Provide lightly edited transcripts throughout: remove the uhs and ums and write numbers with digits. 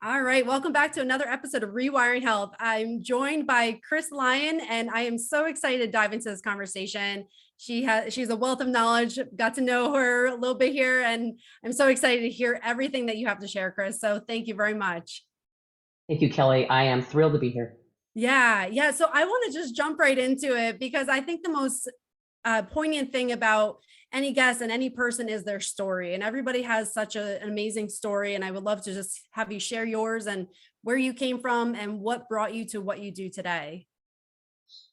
All right, welcome back to another episode of Rewiring Health. I'm joined by Chris Lyon, and I am so excited to dive into this conversation. She's a wealth of knowledge. Got to know her a little bit here, and I'm so excited to hear everything that you have to share, Chris. So thank you very much. Thank you, Kelly. I am thrilled to be here. Yeah. So I want to just jump right into it because I think the most poignant thing about any guest and any person is their story. And everybody has such an amazing story. And I would love to just have you share yours and where you came from and what brought you to what you do today.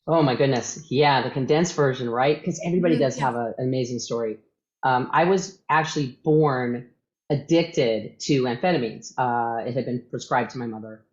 Oh my goodness. Yeah, the condensed version, right? Because everybody does Yeah. have an amazing story. I was actually born addicted to amphetamines. It had been prescribed to my mother,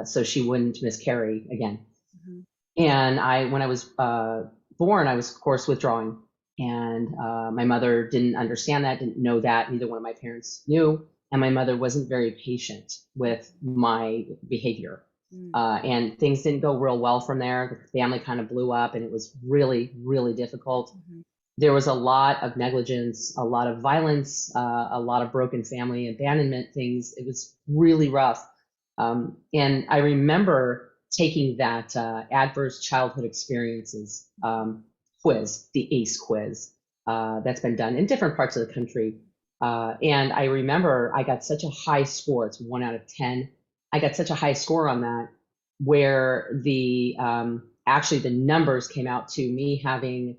so she wouldn't miscarry again. Mhm. And when I was born, I was, of course, withdrawing. And my mother didn't understand that, didn't know that. Neither one of my parents knew. And my mother wasn't very patient with my behavior. Mm. And things didn't go real well from there. The family kind of blew up, and it was really, really difficult. Mhm. There was a lot of negligence, a lot of violence, a lot of broken family abandonment things. It was really rough. And I remember taking that adverse childhood experiences quiz, the ACE quiz, that's been done in different parts of the country. And I remember I got such a high score, it's 1 out of 10. I got such a high score on that, where the actually the numbers came out to me having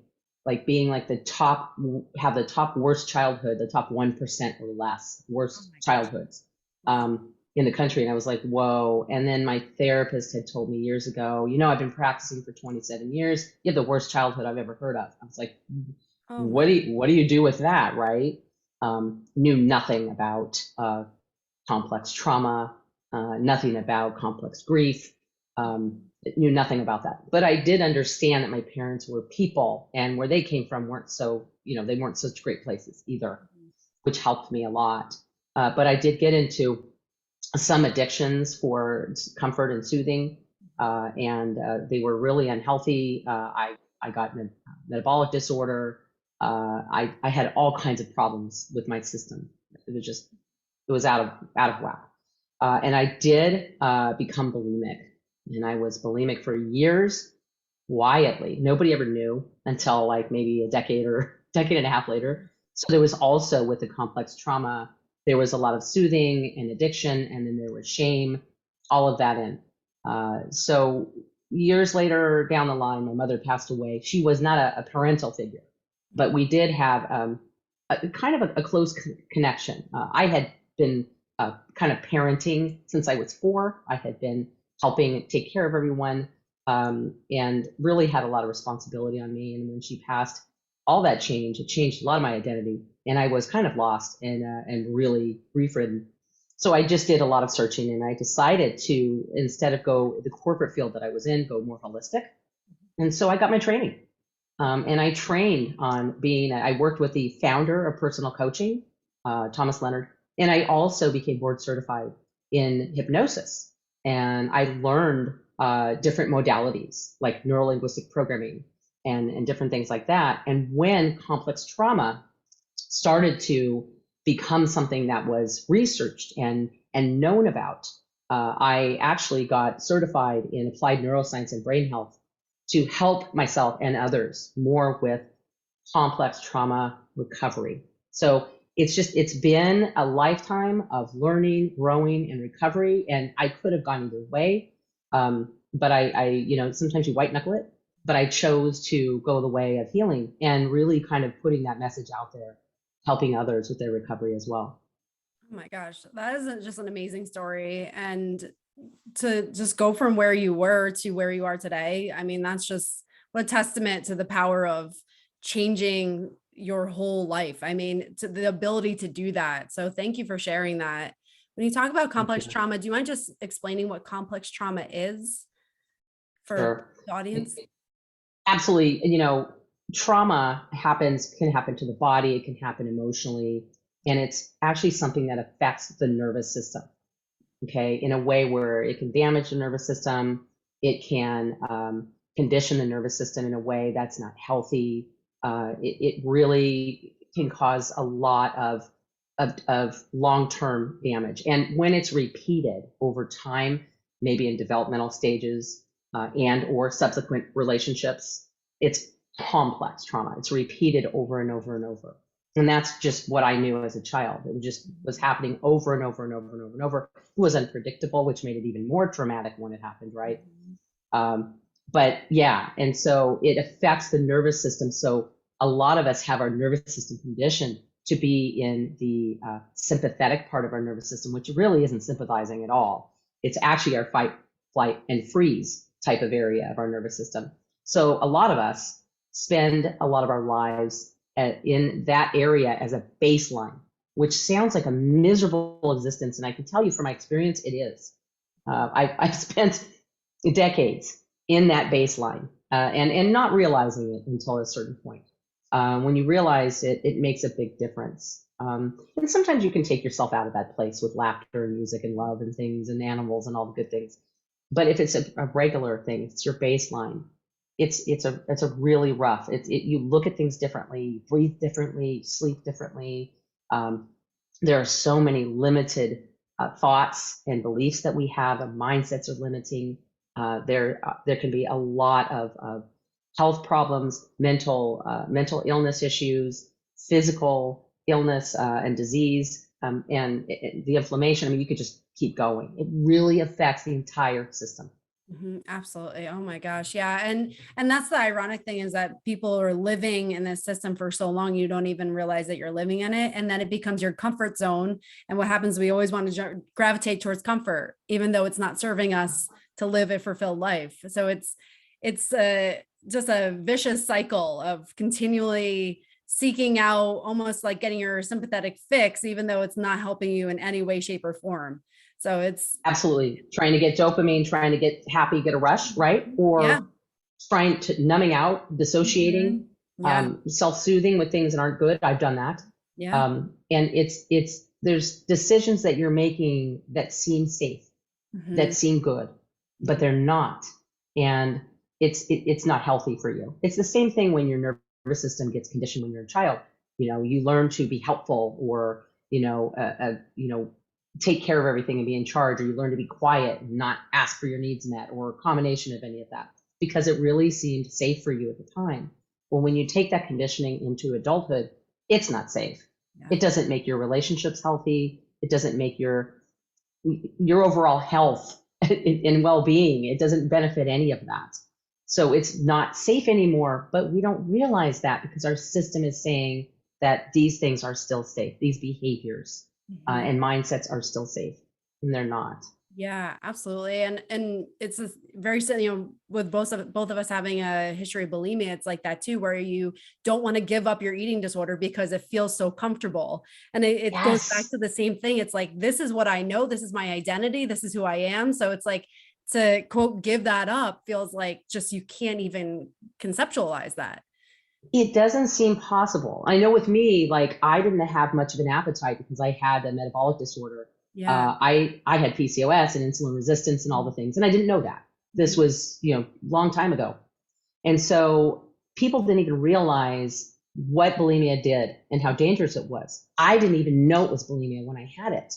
being like the top, have the top worst childhood, the top 1% or less Oh worst my gosh. childhoods in the country. And I was like, whoa. And then my therapist had told me years ago, I've been practicing for 27 years. You have the worst childhood I've ever heard of. I was like, Oh what my. do you do with that, right? Knew nothing about complex trauma, nothing about complex grief, knew nothing about that. But I did understand that my parents were people, and where they came from weren't so, they weren't such great places either, which helped me a lot. But I did get into some addictions for comfort and soothing, and they were really unhealthy. I got metabolic disorder. I had all kinds of problems with my system. It was out of whack. And I did become bulimic, and I was bulimic for years, quietly. Nobody ever knew until like maybe a decade or decade and a half later. So there was also, with the complex trauma, there was a lot of soothing and addiction, and then there was shame, all of that in. So years later down the line, my mother passed away. She was not a parental figure, but we did have a kind of a close connection. I had been kind of parenting since I was 4. I had been helping take care of everyone, and really had a lot of responsibility on me. And when she passed, all that changed. It changed a lot of my identity, and I was kind of lost and really grief-ridden. So I just did a lot of searching, and I decided to, instead of go the corporate field that I was in, go more holistic. And so I got my training. And I trained on I worked with the founder of personal coaching, Thomas Leonard, and I also became board certified in hypnosis. And I learned different modalities like neurolinguistic programming and different things like that. And when complex trauma started to become something that was researched and known about, I actually got certified in applied neuroscience and brain health to help myself and others more with complex trauma recovery. So it's been a lifetime of learning, growing, and recovery. And I could have gone either way. But sometimes you white knuckle it, but I chose to go the way of healing and really kind of putting that message out there, helping others with their recovery as well. Oh my gosh, that is just an amazing story. And to just go from where you were to where you are today, I mean, that's just what a testament to the power of changing your whole life. I mean, to the ability to do that. So thank you for sharing that. When you talk about Thank complex you. trauma, do you mind just explaining what complex trauma is for Sure. the audience? Absolutely. Trauma can happen to the body, it can happen emotionally, and it's actually something that affects the nervous system, okay, in a way where it can damage the nervous system. It can condition the nervous system in a way that's not healthy. It really can cause a lot of of long-term damage. And when it's repeated over time, maybe in developmental stages and or subsequent relationships, it's complex trauma. It's repeated over and over and over. And that's just what I knew as a child. It just was happening over and over and over and over and over. It was unpredictable, which made it even more traumatic when it happened, right? But yeah, and so it affects the nervous system. So a lot of us have our nervous system conditioned to be in the sympathetic part of our nervous system, which really isn't sympathizing at all. It's actually our fight, flight, and freeze type of area of our nervous system. So a lot of us spend a lot of our lives in that area as a baseline, which sounds like a miserable existence. And I can tell you from my experience, it is. I've spent decades in that baseline and not realizing it until a certain point. When you realize it, it makes a big difference. And sometimes you can take yourself out of that place with laughter and music and love and things and animals and all the good things. But if it's a regular thing, it's your baseline. It's a really rough. You look at things differently, you breathe differently, sleep differently. There are so many limited thoughts and beliefs that we have. Our mindsets are limiting. There can be a lot of health problems, mental illness issues, physical illness and disease, and the inflammation. I mean, you could just keep going. It really affects the entire system. Absolutely. Oh my gosh. Yeah. And that's the ironic thing, is that people are living in this system for so long, you don't even realize that you're living in it. And then it becomes your comfort zone. And what happens, we always want to gravitate towards comfort, even though it's not serving us to live a fulfilled life. So it's just a vicious cycle of continually seeking out, almost like getting your sympathetic fix, even though it's not helping you in any way, shape, or form. So it's absolutely trying to get dopamine, trying to get happy, get a rush, right? Or trying to numbing out, dissociating, self-soothing with things that aren't good. I've done that. And there's decisions that you're making that seem safe, that seem good, but they're not. And it's not healthy for you. It's the same thing when your nervous system gets conditioned when you're a child. You learn to be helpful, or take care of everything and be in charge, or you learn to be quiet and not ask for your needs met, or a combination of any of that, because it really seemed safe for you at the time. Well, when you take that conditioning into adulthood, it's not safe. It doesn't make your relationships healthy. It doesn't make your overall health and well-being. It doesn't benefit any of that. So it's not safe anymore, but we don't realize that because our system is saying that these things are still safe. These behaviors and mindsets are still safe, and they're not. Yeah, absolutely. And it's very, with both of us having a history of bulimia, it's like that too, where you don't want to give up your eating disorder because it feels so comfortable. And it goes back to the same thing. It's like, this is what I know. This is my identity. This is who I am. So it's like, to quote, give that up feels like just, you can't even conceptualize that. It doesn't seem possible. I know with me, like, I didn't have much of an appetite because I had a metabolic disorder. I had PCOS and insulin resistance and all the things, and I didn't know that. This was, long time ago. And so people didn't even realize what bulimia did and how dangerous it was. I didn't even know it was bulimia when I had it.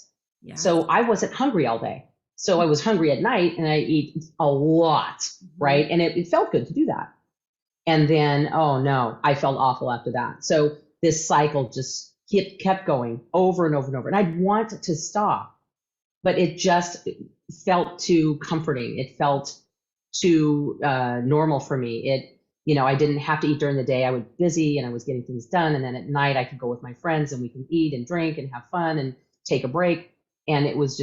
So I wasn't hungry all day. So I was hungry at night and I eat a lot, right? And it felt good to do that. And then, oh no, I felt awful after that. So this cycle just kept going over and over and over. And I'd want to stop, but it just felt too comforting. It felt too normal for me. I didn't have to eat during the day. I was busy and I was getting things done. And then at night I could go with my friends and we can eat and drink and have fun and take a break. And it was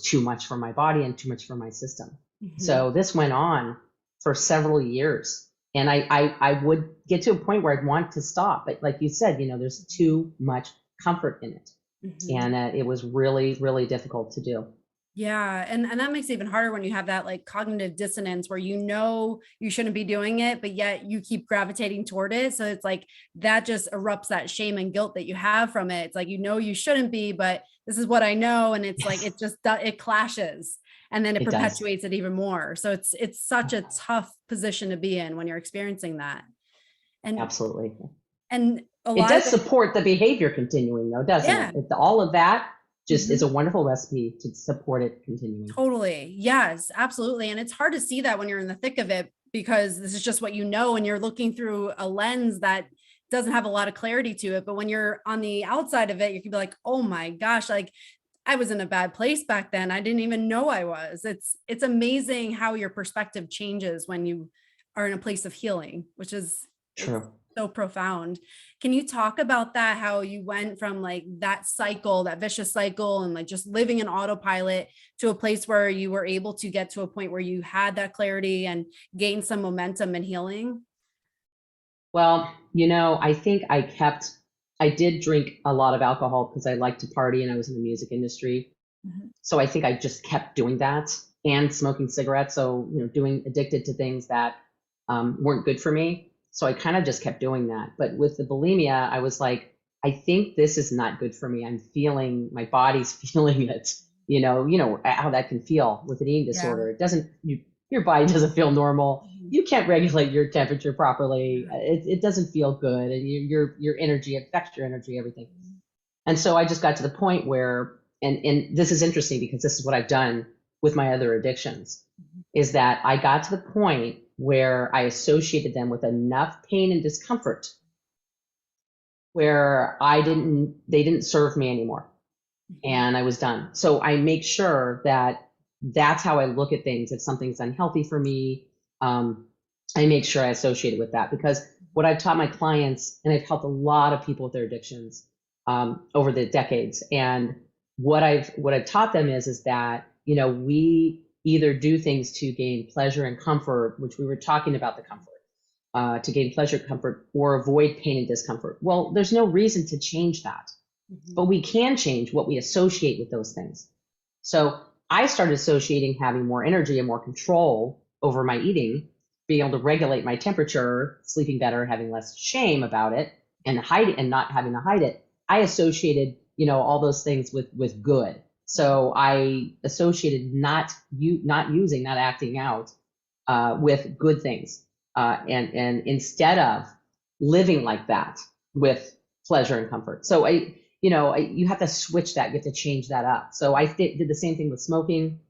too much for my body and too much for my system. So this went on for several years. And I would get to a point where I'd want to stop. But like you said, there's too much comfort in it. And it was really, really difficult to do. Yeah. And that makes it even harder when you have that like cognitive dissonance where you shouldn't be doing it, but yet you keep gravitating toward it. So it's like that just erupts that shame and guilt that you have from it. It's like, you shouldn't be, but this is what I know. And it's like, it clashes. And then it perpetuates it even more. So it's such a tough position to be in when you're experiencing that. And absolutely. And a It lot of does things. support the behavior continuing though, doesn't it? Yeah. All of that just is Mhm. a wonderful recipe to support it continuing. Totally. Yes, absolutely. And it's hard to see that when you're in the thick of it because this is just what you know, and you're looking through a lens that doesn't have a lot of clarity to it. But when you're on the outside of it, you can be like, oh my gosh, like I was in a bad place back then. I didn't even know I was. It's amazing how your perspective changes when you are in a place of healing, which is it's True. so profound. Can you talk about that? How you went from like that cycle, that vicious cycle, and like just living in autopilot to a place where you were able to get to a point where you had that clarity and gain some momentum and healing? Well, I think I did drink a lot of alcohol because I liked to party and I was in the music industry. Mhm. So I think I just kept doing that and smoking cigarettes. So, doing addicted to things that weren't good for me. So I kind of just kept doing that. But with the bulimia, I was like, I think this is not good for me. I'm feeling my body's feeling it. How that can feel with an eating Yeah. disorder. It doesn't, your body doesn't feel normal. Mhm. You can't regulate your temperature properly. It doesn't feel good. And your energy affects your energy, everything. And so I just got to the point where, and this is interesting because this is what I've done with my other addictions, is that I got to the point where I associated them with enough pain and discomfort where they didn't serve me anymore Mhm. and I was done. So I make sure that that's how I look at things. If something's unhealthy for me, I make sure I associate it with that because what I've taught my clients, and I've helped a lot of people with their addictions over the decades, and what I've taught them is that we either do things to gain pleasure and comfort, which we were talking about the comfort, to gain pleasure, comfort, or avoid pain and discomfort. Well, there's no reason to change that, Mhm. but we can change what we associate with those things. So I started associating having more energy and more control over my eating, being able to regulate my temperature, sleeping better, having less shame about it, and hide it and not having to hide it. I associated, all those things with good. So I associated not using, not acting out with good things, and instead of living like that with pleasure and comfort. So you have to switch that. You have to change that up. So I did the same thing with smoking.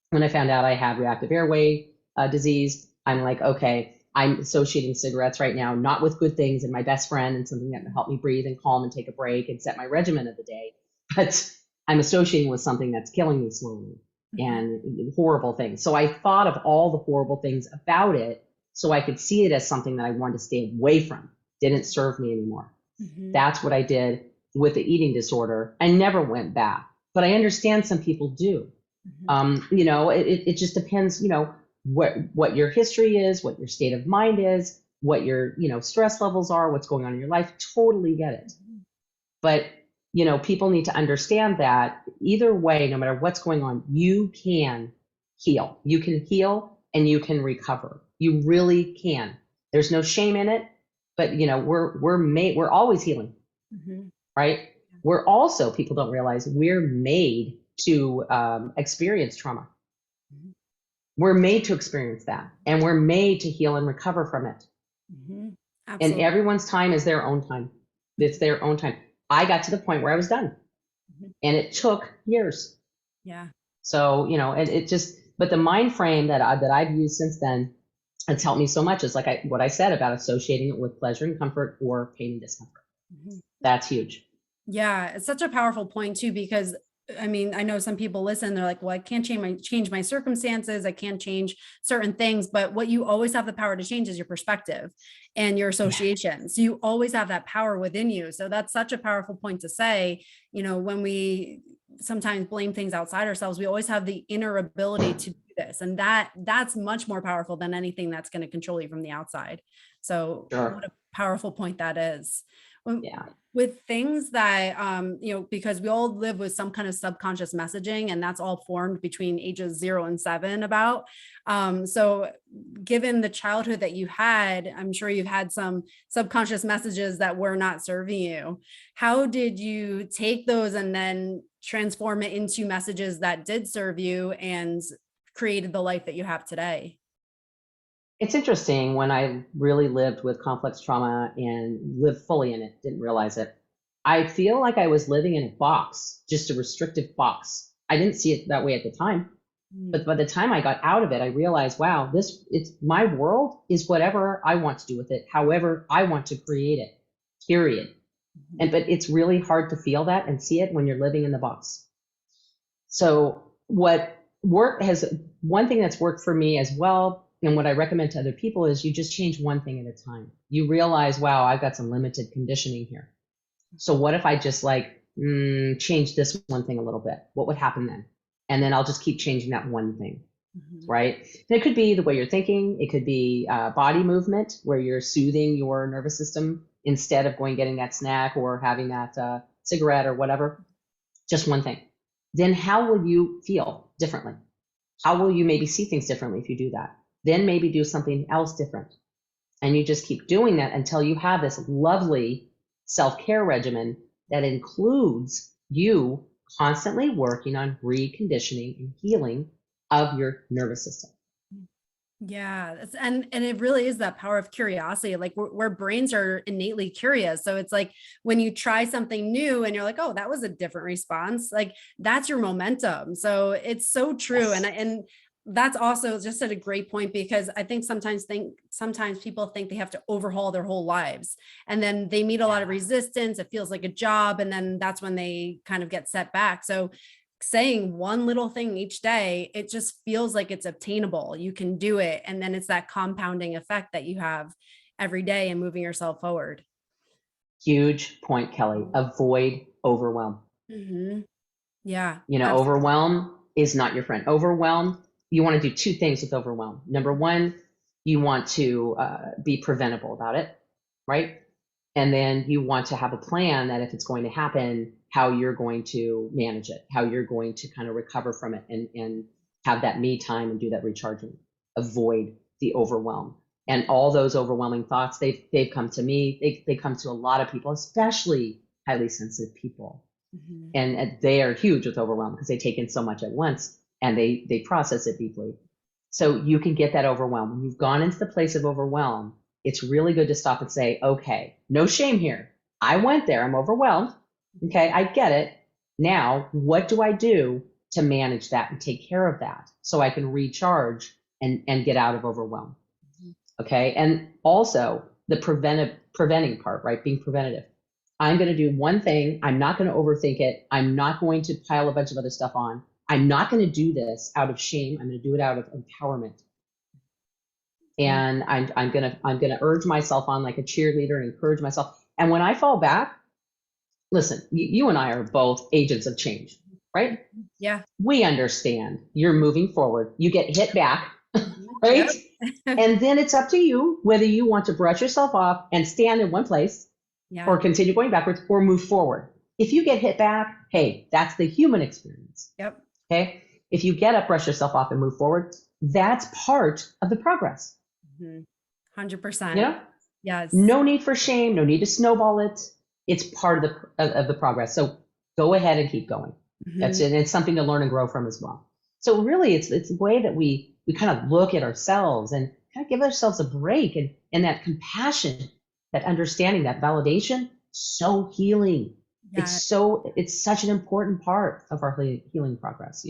When I found out I had reactive airway disease, I'm like, okay, I'm associating cigarettes right now, not with good things and my best friend and something that will help me breathe and calm and take a break and set my regimen of the day, but I'm associating with something that's killing me slowly Mhm. and horrible things. So I thought of all the horrible things about it so I could see it as something that I wanted to stay away from. Didn't serve me anymore. Mhm. That's what I did with the eating disorder. I never went back, but I understand some people do. Mhm. It just depends, what your history is, what your state of mind is, what your, stress levels are, what's going on in your life. Totally get it. Mhm. But, people need to understand that either way, no matter what's going on, you can heal. You can heal and you can recover. You really can. There's no shame in it, but we're always healing, Mhm. right? We're also, people don't realize, we're made to experience trauma. Mhm. We're made to experience that, and we're made to heal and recover from it. Mhm. And Absolutely. everyone's time is their own time. It's their own time. I got to the point where I was done, Mhm. and it took years. Yeah. So and it just, but the mind frame that I've used since then, it's helped me so much. It's like what I said about associating it with pleasure and comfort or pain and discomfort. Mhm. That's huge. Yeah, it's such a powerful point too, because I mean, I know some people listen, they're like, well, I can't change my circumstances, I can't change certain things, but what you always have the power to change is your perspective and your Yeah. association. So you always have that power within you. So that's such a powerful point to say, when we sometimes blame things outside ourselves, we always have the inner ability to do this. And that's much more powerful than anything that's going to control you from the outside. So what Sure. a powerful point that is. When- Yeah. with things that because we all live with some kind of subconscious messaging, and that's all formed between ages 0 and 7 about so given the childhood that you had, I'm sure you've had some subconscious messages that were not serving you. How did you take those and then transform it into messages that did serve you and created the life that you have today? It's interesting, when I really lived with complex trauma and lived fully in it, didn't realize it. I feel like I was living in a box, just a restrictive box. I didn't see it that way at the time. But by the time I got out of it, I realized, wow, it's my world is whatever I want to do with it, however I want to create it, period. But it's really hard to feel that and see it when you're living in the box. So one thing that's worked for me as well, and what I recommend to other people, is you just change one thing at a time. You realize, wow, I've got some limited conditioning here. So what if I just change this one thing a little bit? What would happen then? And then I'll just keep changing that one thing, right? And it could be the way you're thinking. It could be body movement, where you're soothing your nervous system instead of getting that snack or having that cigarette or whatever. Just one thing. Then how will you feel differently? How will you maybe see things differently if you do that? Then maybe do something else different. And you just keep doing that until you have this lovely self-care regimen that includes you constantly working on reconditioning and healing of your nervous system. Yeah. And it really is that power of curiosity. Like where brains are innately curious. So it's like when you try something new and you're like, oh, that was a different response. Like that's your momentum. So it's so true. Yes. And that's also just at a great point, because I think sometimes people think they have to overhaul their whole lives, and then they meet a lot of resistance. It feels like a job. And then that's when they kind of get set back. So saying one little thing each day, it just feels like it's obtainable. You can do it. And then it's that compounding effect that you have every day and moving yourself forward. Huge point, Kelly. Avoid overwhelm. Yeah. Overwhelm is not your friend. Overwhelm, you want to do two things with overwhelm. Number one, you want to be preventable about it, right? And then you want to have a plan that if it's going to happen, how you're going to manage it, how you're going to kind of recover from it and have that me time and do that recharging. Avoid the overwhelm. And all those overwhelming thoughts, they've come to me. They come to a lot of people, especially highly sensitive people. And they are huge with overwhelm because they take in so much at once and they process it deeply. So you can get that overwhelm. When you've gone into the place of overwhelm, it's really good to stop and say, okay, no shame here. I went there. I'm overwhelmed. Okay, I get it. Now, what do I do to manage that and take care of that so I can recharge and get out of overwhelm? Okay, and also the preventing part, right? Being preventative. I'm going to do one thing. I'm not going to overthink it. I'm not going to pile a bunch of other stuff on. I'm not going to do this out of shame. I'm going to do it out of empowerment. And I'm gonna urge myself on like a cheerleader and encourage myself. And when I fall back, listen, you and I are both agents of change, right? Yeah. We understand you're moving forward. You get hit back, right? And then it's up to you whether you want to brush yourself off and stand in one place or continue going backwards or move forward. If you get hit back, hey, that's the human experience. Yep. Okay. If you get up, brush yourself off and move forward, that's part of the progress. 100%. Yes. No need for shame. No need to snowball it. It's part of the progress. So go ahead and keep going. That's it. And it's something to learn and grow from as well. So really, it's the way that we kind of look at ourselves and kind of give ourselves a break and that compassion, that understanding, that validation, so healing. Yeah. It's such an important part of our healing progress.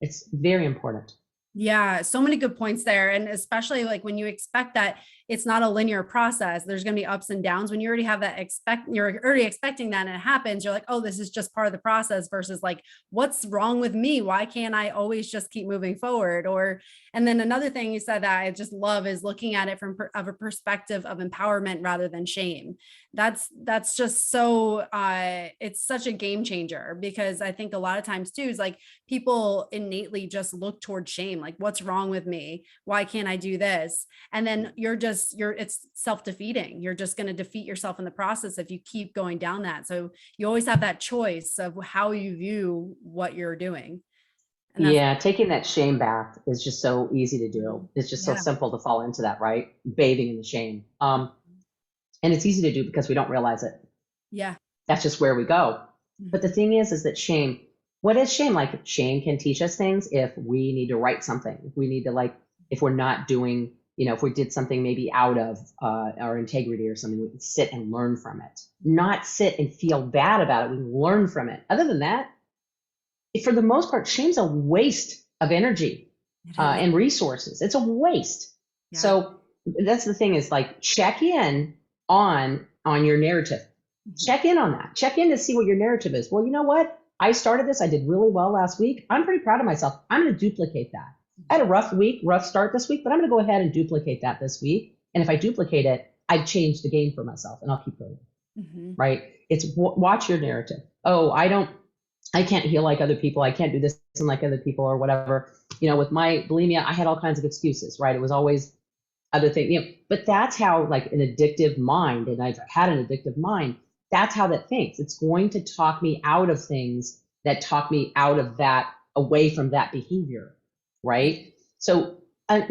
It's very important. Yeah, so many good points there. And especially like when you expect that it's not a linear process, there's going to be ups and downs. When you already have that you're already expecting that and it happens, you're like, oh, this is just part of the process versus like, what's wrong with me? Why can't I always just keep moving forward? And then another thing you said that I just love is looking at it from a perspective of empowerment rather than shame. That's just so, it's such a game changer, because I think a lot of times too, is like people innately just look towards shame. Like, what's wrong with me? Why can't I do this? And then it's self-defeating. You're just going to defeat yourself in the process if you keep going down that. So you always have that choice of how you view what you're doing. Yeah, taking that shame bath is just so easy to do. It's just so simple to fall into that, right? Bathing in the shame. And it's easy to do because we don't realize it. Yeah. That's just where we go. But the thing is that shame, what is shame? Like, shame can teach us things if we need to write something. If we need to, if we're not doing if we did something maybe out of our integrity or something, we can sit and learn from it, not sit and feel bad about it. We learn from it. Other than that, for the most part, shame's a waste of energy and resources. It's a waste. Yeah. So that's the thing, is like, check in on your narrative. Check in on that. Check in to see what your narrative is. Well, you know what? I started this. I did really well last week. I'm pretty proud of myself. I'm going to duplicate that. I had a rough start this week, but I'm going to go ahead and duplicate that this week. And if I duplicate it, I've changed the game for myself, and I'll keep going. Right? It's watch your narrative. Oh, I can't heal like other people. I can't do this like other people, or whatever. With my bulimia, I had all kinds of excuses, right? It was always other things, but that's how, like, an addictive mind, and I've had an addictive mind, that's how that thinks. It's going to talk me out of things that talk me out of that, away from that behavior, right? So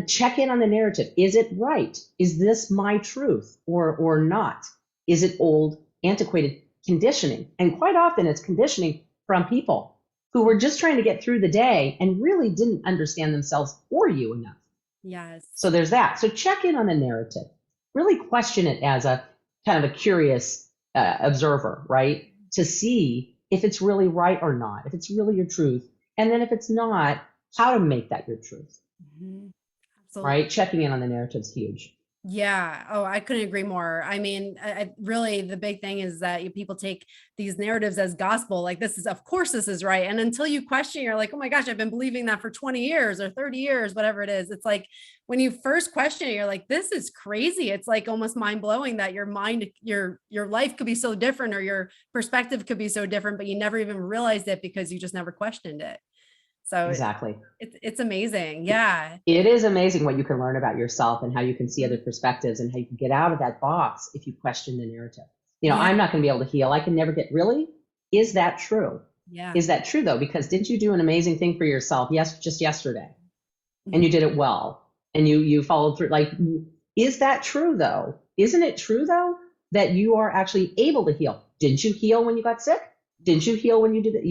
check in on the narrative. Is it right? Is this my truth or not? Is it old, antiquated conditioning? And quite often it's conditioning from people who were just trying to get through the day and really didn't understand themselves or you enough. Yes. So there's that. So check in on the narrative. Really question it as a kind of a curious observer, right? To see if it's really right or not, if it's really your truth. And then if it's not, how to make that your truth. Right? Checking in on the narrative is huge. Yeah. Oh, I couldn't agree more. I mean, really, the big thing is that people take these narratives as gospel. Like, of course this is right. And until you question, you're like, oh my gosh, I've been believing that for 20 years or 30 years, whatever it is. It's like, when you first question it, you're like, this is crazy. It's like almost mind blowing that your mind, your life could be so different, or your perspective could be so different, but you never even realized it because you just never questioned it. So exactly. It's amazing. Yeah. It is amazing what you can learn about yourself and how you can see other perspectives and how you can get out of that box if you question the narrative. I'm not going to be able to heal. I can never get, really? Is that true? Yeah. Is that true though? Because didn't you do an amazing thing for yourself? Yes, just yesterday. And you did it well. And you followed through. Like, is that true though? Isn't it true though that you are actually able to heal? Didn't you heal when you got sick? Didn't you heal when you did it?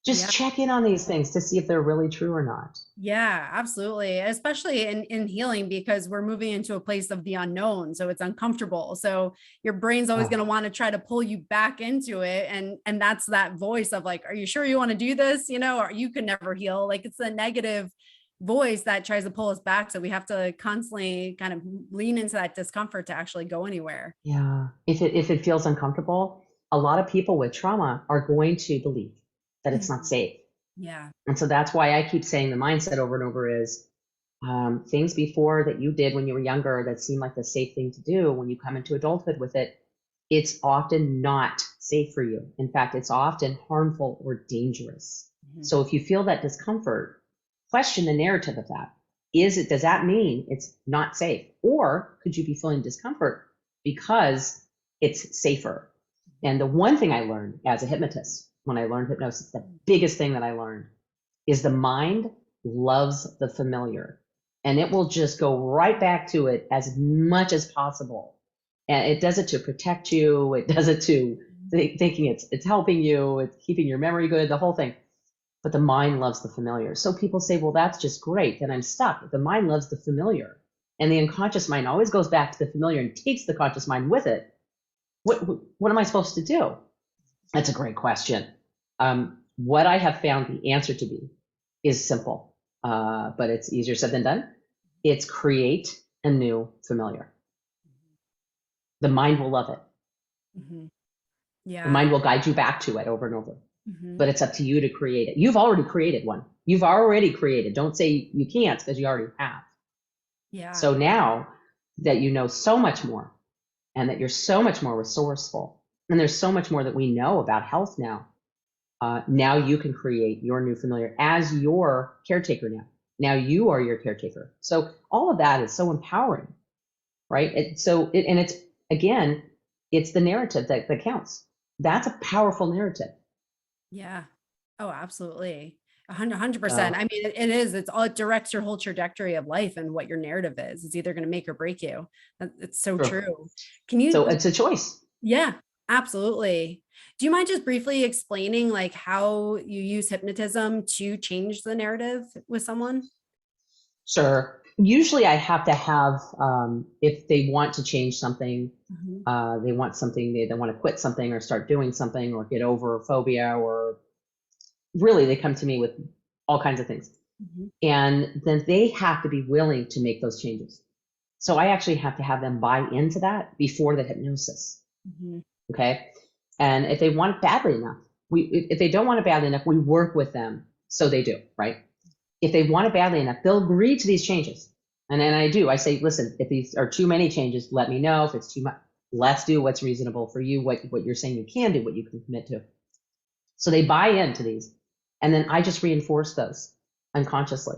Just check in on these things to see if they're really true or not. Yeah, absolutely. Especially in healing, because we're moving into a place of the unknown. So it's uncomfortable. So your brain's always going to want to try to pull you back into it. And that's that voice of like, are you sure you want to do this? Or you could never heal. Like, it's a negative voice that tries to pull us back. So we have to constantly kind of lean into that discomfort to actually go anywhere. Yeah. If it feels uncomfortable, a lot of people with trauma are going to believe that it's not safe. Yeah. And so that's why I keep saying the mindset over and over is things before that you did when you were younger that seem like the safe thing to do, when you come into adulthood with it, it's often not safe for you. In fact, it's often harmful or dangerous. So if you feel that discomfort, question the narrative of that. Does that mean it's not safe? Or could you be feeling discomfort because it's safer? And the one thing I learned as a hypnotist, when I learned hypnosis, the biggest thing that I learned is the mind loves the familiar, and it will just go right back to it as much as possible. And it does it to protect you. It does it to thinking it's helping you. It's keeping your memory good, the whole thing. But the mind loves the familiar. So people say, well, that's just great. Then I'm stuck. The mind loves the familiar. And the unconscious mind always goes back to the familiar and takes the conscious mind with it. What am I supposed to do? That's a great question. What I have found the answer to be is simple, but it's easier said than done. It's create a new familiar. The mind will love it. Yeah. The mind will guide you back to it over and over. But it's up to you to create it. You've already created one. You've already created. Don't say you can't, because you already have. Yeah. So now that you know so much more, and that you're so much more resourceful, and there's so much more that we know about health now, now you can create your new familiar as your caretaker now. Now you are your caretaker. So all of that is so empowering, right? It's the narrative that counts. That's a powerful narrative. Yeah. Oh, absolutely. 100%. I mean, it is. It directs your whole trajectory of life and what your narrative is. It's either going to make or break you. It's so true. So it's a choice. Yeah, absolutely. Do you mind just briefly explaining like how you use hypnotism to change the narrative with someone? Sure. Usually I have to have, if they want to change something, they want something, they want to quit something or start doing something or get over a phobia, or really they come to me with all kinds of things. And then they have to be willing to make those changes. So I actually have to have them buy into that before the hypnosis. Okay. And if they want it badly enough, if they don't want it badly enough, we work with them so they do, right? If they want it badly enough, they'll agree to these changes. And then I say, listen, if these are too many changes, let me know. If it's too much, let's do what's reasonable for you, what you're saying you can do, what you can commit to. So they buy into these. And then I just reinforce those unconsciously.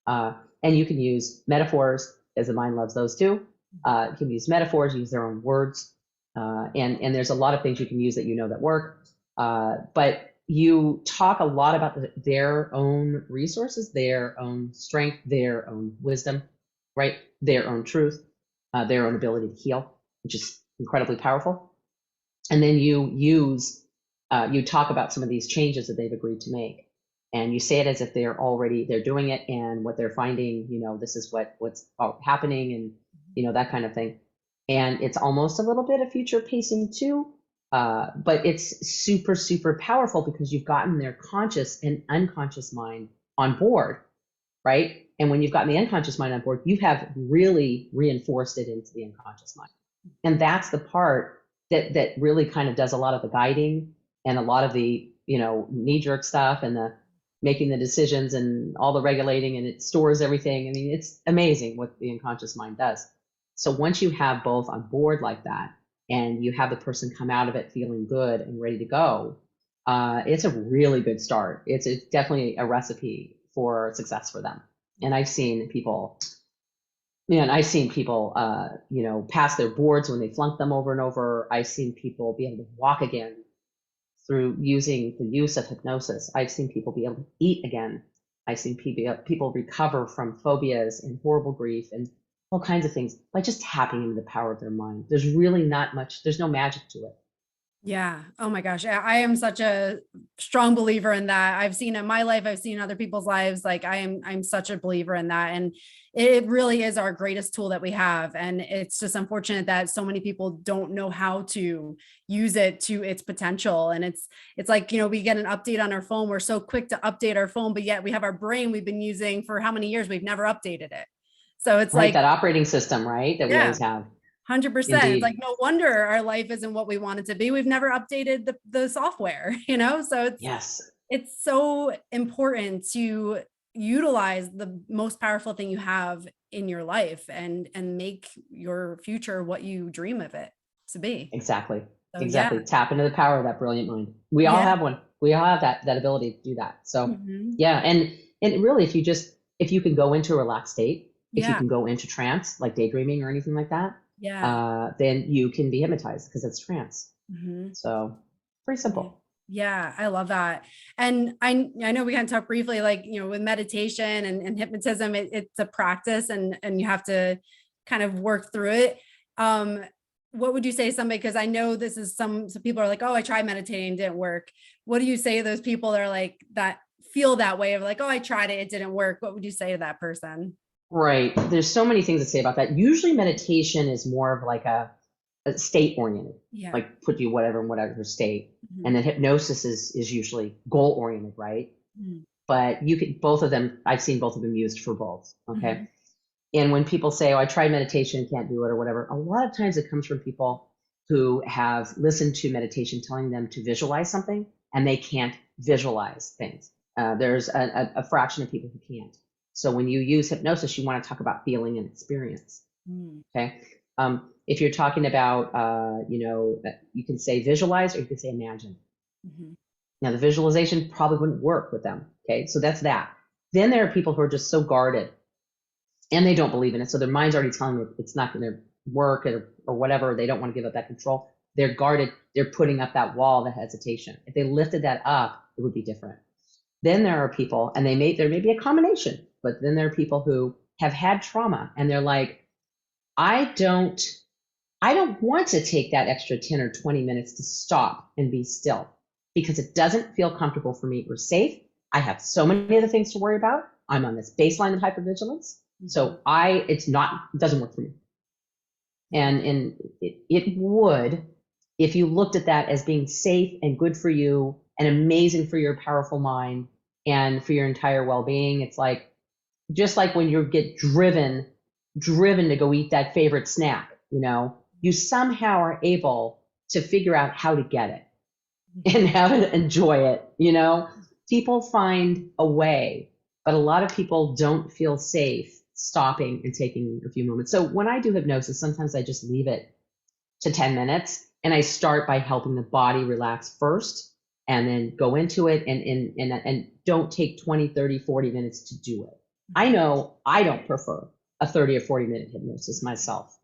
And you can use metaphors, as the mind loves those too. You can use metaphors, use their own words. And there's a lot of things you can use that that work. But you talk a lot about their own resources, their own strength, their own wisdom, right? Their own truth, their own ability to heal, which is incredibly powerful. And then you talk about some of these changes that they've agreed to make. And you say it as if they're doing it, and what they're finding, this is what's happening, and, that kind of thing. And it's almost a little bit of future pacing too. But it's super, super powerful because you've gotten their conscious and unconscious mind on board, right? And when you've gotten the unconscious mind on board, you have really reinforced it into the unconscious mind. And that's the part that really kind of does a lot of the guiding and a lot of the, knee-jerk stuff and the making the decisions and all the regulating, and it stores everything. I mean, it's amazing what the unconscious mind does. So once you have both on board like that, and you have the person come out of it feeling good and ready to go, it's a really good start. It's definitely a recipe for success for them. And I've seen people, pass their boards when they flunk them over and over. I've seen people be able to walk again through using the use of hypnosis. I've seen people be able to eat again. I've seen people recover from phobias and horrible grief and all kinds of things by just tapping into the power of their mind. There's really not much, there's no magic to it. Yeah. Oh my gosh. I am such a strong believer in that. I've seen in my life, I've seen other people's lives. Like I'm such a believer in that. And it really is our greatest tool that we have. And it's just unfortunate that so many people don't know how to use it to its potential. And it's like, we get an update on our phone. We're so quick to update our phone, but yet we have our brain we've been using for how many years? We've never updated it. So it's right, like that operating system, right? That we always have. 100%. Indeed. It's like, no wonder our life isn't what we want it to be. We've never updated the software, so it's so important to utilize the most powerful thing you have in your life and make your future what you dream of it to be. Exactly. So, exactly. Yeah. Tap into the power of that brilliant mind. We all have one. We all have that ability to do that. So yeah. And really, if you can go into a relaxed state, if you can go into trance, like daydreaming or anything like that, then you can be hypnotized because it's trance. So pretty simple. Yeah, I love that. And I know we can talk briefly, like, with meditation and hypnotism, it's a practice and you have to kind of work through it. What would you say to somebody, because I know this is some people are like, oh, I tried meditating, didn't work. What do you say to those people that are like, that feel that way of like, oh, I tried it, it didn't work? What would you say to that person? Right. There's so many things to say about that. Usually meditation is more of like a state oriented, like put you whatever in whatever state. And then hypnosis is usually goal oriented, right? But you could, both of them, I've seen both of them used for both. Okay. And when people say, oh, I tried meditation, can't do it or whatever, a lot of times it comes from people who have listened to meditation telling them to visualize something and they can't visualize things. There's a fraction of people who can't. So when you use hypnosis, you want to talk about feeling and experience. Okay. If you're talking about, you can say visualize or you can say imagine. Now the visualization probably wouldn't work with them. Okay. So that's that. Then there are people who are just so guarded and they don't believe in it. So their mind's already telling them it's not going to work or whatever. They don't want to give up that control. They're guarded. They're putting up that wall, the hesitation. If they lifted that up, it would be different. Then there are people, and there may be a combination, but then there are people who have had trauma and they're like, I don't want to take that extra 10 or 20 minutes to stop and be still because it doesn't feel comfortable for me or safe. I have so many other things to worry about. I'm on this baseline of hypervigilance. So it doesn't work for me. And it would, if you looked at that as being safe and good for you and amazing for your powerful mind and for your entire well-being. It's like, just like when you get driven to go eat that favorite snack, you somehow are able to figure out how to get it and how to enjoy it. People find a way, but a lot of people don't feel safe stopping and taking a few moments. So when I do hypnosis, sometimes I just leave it to 10 minutes and I start by helping the body relax first and then go into it and don't take 20, 30, 40 minutes to do it. I know I don't prefer a 30 or 40 minute hypnosis myself.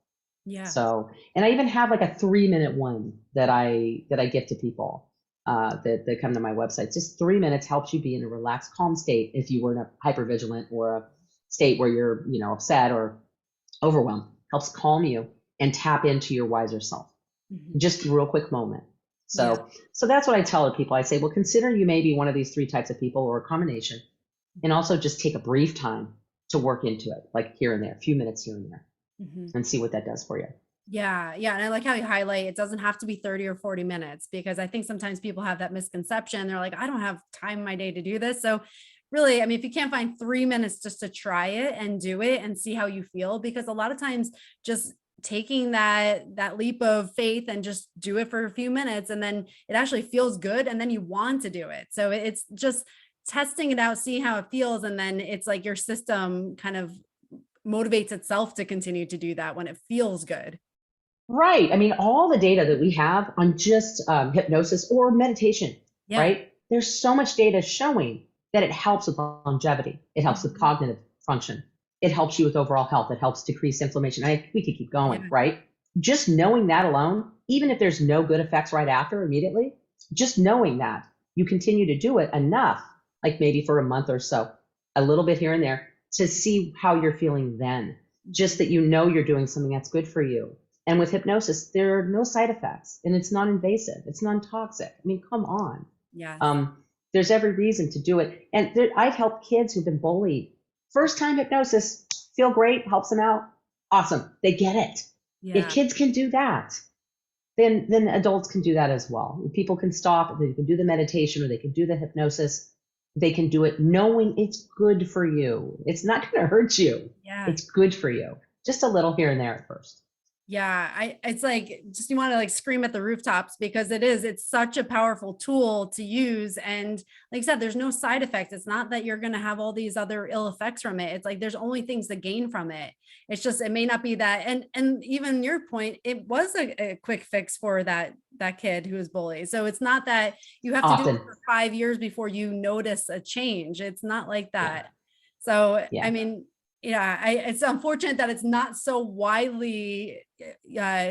Yeah. So, and I even have like a 3-minute one that I give to people that come to my website. Just 3 minutes helps you be in a relaxed, calm state if you were in a hypervigilant or a state where you're, upset or overwhelmed. Helps calm you and tap into your wiser self. Just a real quick moment. So that's what I tell people. I say, well, consider you may be one of these 3 types of people or a combination, and also just take a brief time to work into it, like here and there, a few minutes here and there, and see what that does for you. Yeah. And I like how you highlight it doesn't have to be 30 or 40 minutes, because I think sometimes people have that misconception. They're like, I don't have time in my day to do this. So really, I mean, if you can't find 3 minutes just to try it and do it and see how you feel, because a lot of times just taking that leap of faith and just do it for a few minutes, and then it actually feels good, and then you want to do it. So it's just testing it out, seeing how it feels, and then it's like your system kind of motivates itself to continue to do that when it feels good. Right. I mean, all the data that we have on just hypnosis or meditation, right? There's so much data showing that it helps with longevity. It helps with cognitive function. It helps you with overall health. It helps decrease inflammation. We could keep going, right? Just knowing that alone, even if there's no good effects right after immediately, just knowing that you continue to do it enough, like maybe for a month or so, a little bit here and there, to see how you're feeling then. Just that you're doing something that's good for you. And with hypnosis, there are no side effects, and it's non-invasive. It's non-toxic. I mean, come on. Yes. There's every reason to do it. And I've helped kids who've been bullied. First time hypnosis, feel great, helps them out. Awesome. They get it. If kids can do that, then adults can do that as well. People can stop, they can do the meditation, or they can do the hypnosis. They can do it knowing it's good for you. It's not going to hurt you. It's good for you. Just a little here and there at first. It's like, just, you want to like scream at the rooftops, because it's such a powerful tool to use. And like I said, there's no side effects. It's not that you're going to have all these other ill effects from it. It's like, there's only things to gain from it. It's just, it may not be that. And even your point, it was a quick fix for that kid who was bullied. So it's not that you have to do it for 5 years before you notice a change. It's not like that. So, I mean, it's unfortunate that it's not so widely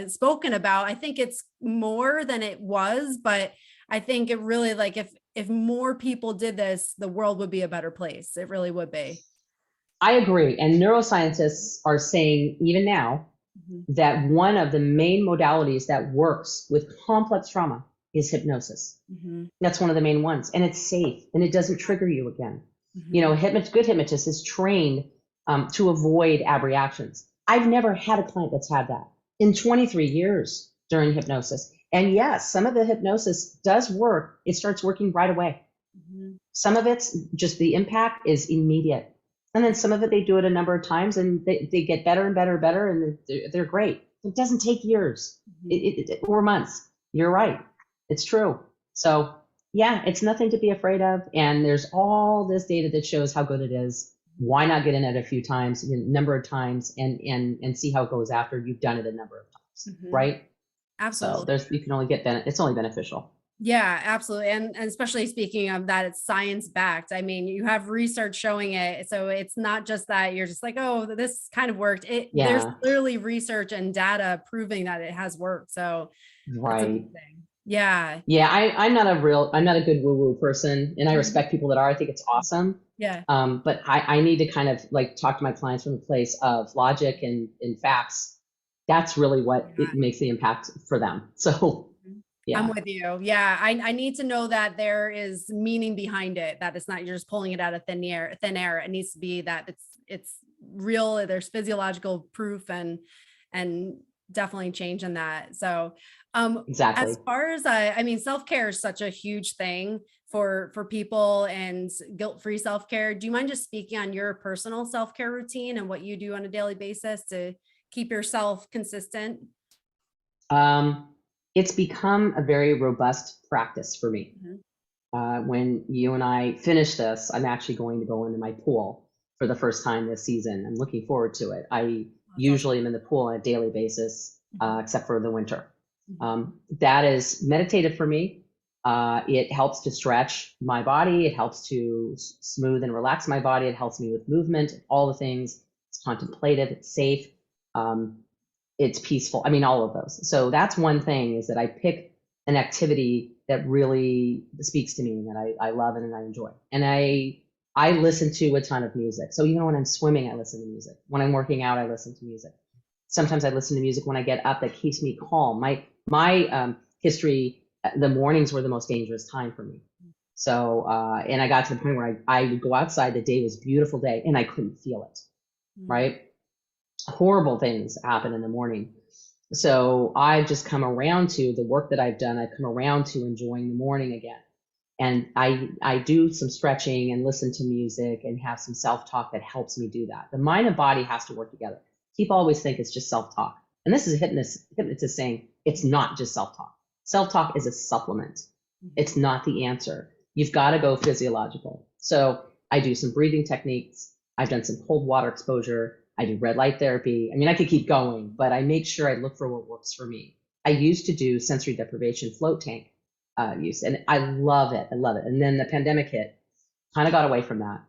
spoken about. I think it's more than it was, but I think it really, like, if more people did this, the world would be a better place. It really would be. I agree. And neuroscientists are saying even now that one of the main modalities that works with complex trauma is hypnosis. That's one of the main ones. And it's safe and it doesn't trigger you again. Good hypnotist is trained to avoid abreactions. I've never had a client that's had that in 23 years during hypnosis. And yes, some of the hypnosis does work. It starts working right away. Some of it's just the impact is immediate. And then some of it, they do it a number of times and they get better and better and better, and they're great. It doesn't take years or months. You're right. It's true. So yeah, it's nothing to be afraid of. And there's all this data that shows how good it is. Why not get in it a few times, a number of times, and see how it goes after you've done it a number of times, right? Absolutely. So you can only get it's only beneficial. Yeah, absolutely. And especially speaking of that, it's science backed. I mean, you have research showing it. So it's not just that you're just like, oh, this kind of worked. There's clearly research and data proving that it has worked. So that's amazing. Yeah. I'm not a good woo-woo person, and I respect people that are. I think it's awesome. But I need to kind of like talk to my clients from a place of logic and facts. That's really what it makes the impact for them. So I'm with you. I need to know that there is meaning behind it, that it's not, you're just pulling it out of thin air. It needs to be that it's real, there's physiological proof and definitely change in that. So Exactly. as far as I mean, self-care is such a huge thing for people, and guilt-free self-care. Do you mind just speaking on your personal self-care routine and what you do on a daily basis to keep yourself consistent? Um, it's become a very robust practice for me. Mhm. When you and I finish this, I'm actually going to go into my pool for the first time this season. I'm looking forward to it. I That's awesome. usually am in the pool on a daily basis, Mhm. except for the winter. Mhm. That is meditative for me. It helps to stretch my body. It helps to smooth and relax my body. It helps me with movement, all the things. It's contemplative. It's safe. Um, it's peaceful. I mean, all of those. So that's one thing, is that I pick an activity that really speaks to me and that I love and I enjoy. And I listen to a ton of music. So even when I'm swimming, I listen to music. When I'm working out, I listen to music. Sometimes I listen to music when I get up that keeps me calm. My history, the mornings were the most dangerous time for me. So and I got to the point where I would go outside. The day was a beautiful day, and I couldn't feel it. Mhm. Right, horrible things happen in the morning. So I've just come around to the work that I've done. I've come around to enjoying the morning again. And I do some stretching and listen to music and have some self-talk that helps me do that. The mind and body has to work together. People always think it's just self-talk. And this is a hypnotist saying it's not just self-talk. Self-talk is a supplement. It's not the answer. You've got to go physiological. So I do some breathing techniques. I've done some cold water exposure. I do red light therapy. I mean, I could keep going, but I make sure I look for what works for me. I used to do sensory deprivation float tank use, and I love it. I love it. And then the pandemic hit, kind of got away from that.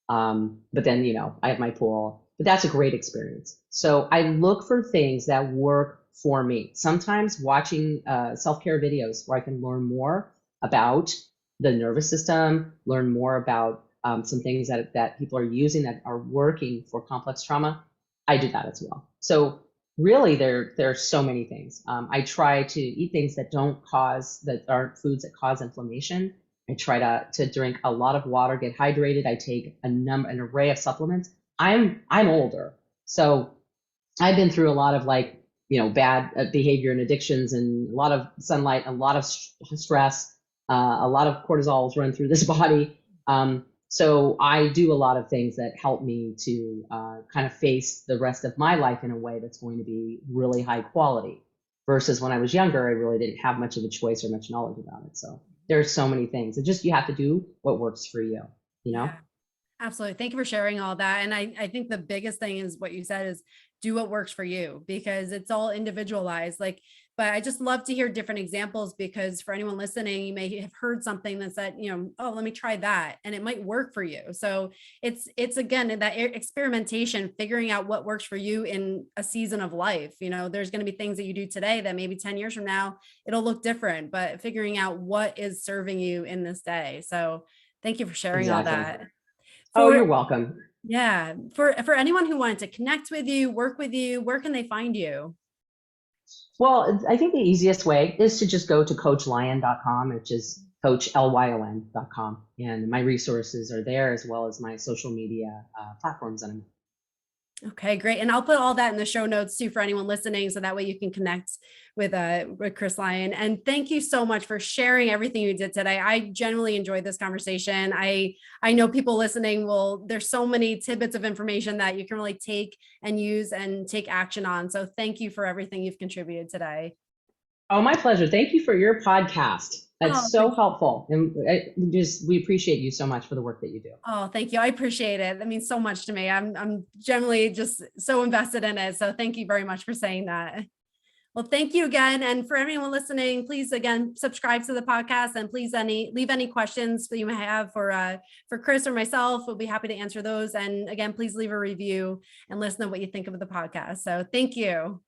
But then, I have my pool, but that's a great experience. So I look for things that work for me. Sometimes watching self-care videos where I can learn more about the nervous system, learn more about some things that people are using that are working for complex trauma. I do that as well. So really, there are so many things. I try to eat things that aren't foods that cause inflammation. I try to drink a lot of water, get hydrated. I take an array of supplements. I'm older, so I've been through a lot of bad behavior and addictions, and a lot of sunlight, a lot of stress, a lot of cortisols run through this body. So I do a lot of things that help me to kind of face the rest of my life in a way that's going to be really high quality. Versus when I was younger, I really didn't have much of a choice or much knowledge about it. So there's so many things. It just, you have to do what works for you, you know? Yeah. Absolutely. Thank you for sharing all that. And I think the biggest thing is what you said is do what works for you, because it's all individualized. But I just love to hear different examples, because for anyone listening, you may have heard something that said, oh, let me try that, and it might work for you. So it's again, that experimentation, figuring out what works for you in a season of life. There's going to be things that you do today that maybe 10 years from now, it'll look different, but figuring out what is serving you in this day. So thank you for sharing all Exactly. that. Oh, For you're welcome. Yeah, for anyone who wanted to connect with you, work with you, where can they find you? Well, I think the easiest way is to just go to coachlyon.com, which is coachlyon.com. And my resources are there, as well as my social media platforms. And Okay, great. And I'll put all that in the show notes too for anyone listening, so that way you can connect with Chris Lyon. And thank you so much for sharing everything you did today. I genuinely enjoyed this conversation. I know people listening there's so many tidbits of information that you can really take and use and take action on. So thank you for everything you've contributed today. oh, my pleasure. Thank you for your podcast. Oh, That's so helpful. And we appreciate you so much for the work that you do. Oh, thank you. I appreciate it. That means so much to me. I'm generally just so invested in it. So thank you very much for saying that. Well, thank you again. And for everyone listening, please again subscribe to the podcast, and please leave any questions that you may have for Chris or myself. We'll be happy to answer those. And again, please leave a review and listen to what you think of the podcast. So thank you.